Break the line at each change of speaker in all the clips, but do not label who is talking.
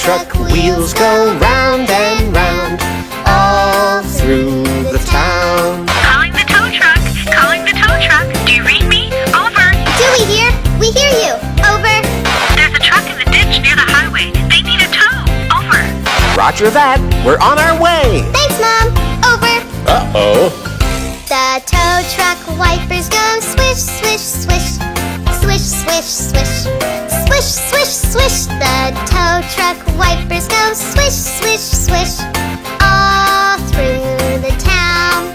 truck wheels go round and round, all through the town.
Calling the tow truck, calling the tow truck. Do you read me? Over.
Dewey here. We hear you. Over.
There's a truck in the ditch near the highway. They need a tow. Over.
Roger that. We're on our way.
Thanks, Mom. Over.
Uh-oh.
The tow truck wipers go swish, swish, swish. Swish, swish, swish. Swish, swish, swish. The tow truck wipers go swish, swish, swish. All through the town.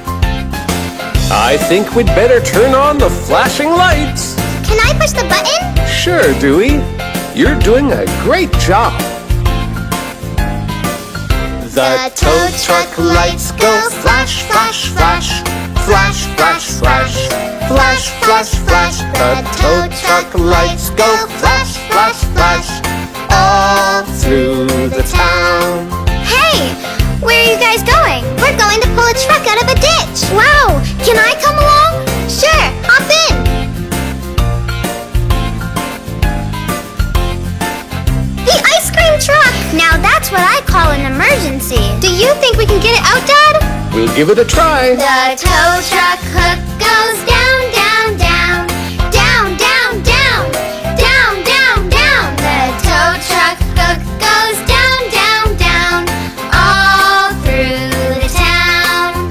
I think we'd better turn on the flashing lights.
Can I push the button?
Sure, Dewey. You're doing a great job. The tow truck lights go flash, flash, flash. Flash, flash, flash. Flash, flash, flash. The tow truck lights go flash, flash, flash. All through the town.
Hey! Where are you guys going? We're going to pull a truck out of a ditch. Wow! Can I come along? Sure, hop in. The ice cream truck! Now that's what I call an emergency. Do you think we can get it out, Dad?
We'll give it a try.
The tow truck hook goes down, down, down. Down, down, down. Down, down, down. The tow truck hook goes down, down, down. All through the town.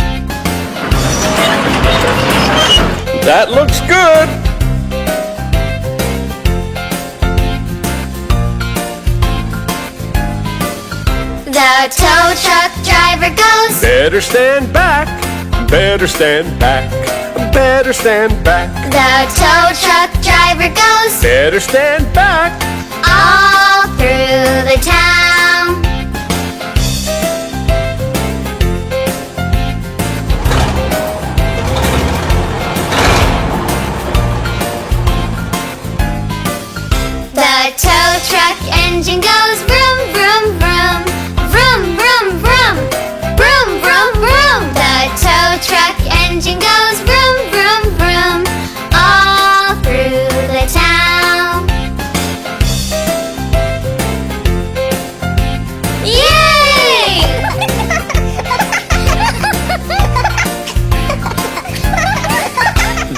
That looks good.
The tow truck driver goes.
Better stand back. Better stand back. Better stand back.
The tow truck driver goes.
Better stand back.
All through the town. The tow truck engine goes vroom, vroom, vroom. Vroom, vroom, vroom. Vroom, vroom, vroom. The tow truck engine goes vroom, vroom, vroom. All through the town. Yay!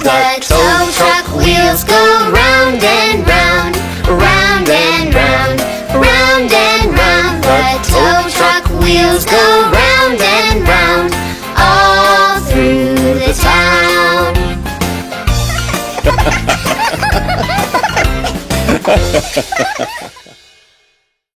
The tow truck wheels go round and round, round and round, round and round. The tow truck wheels go round and round, all through the town.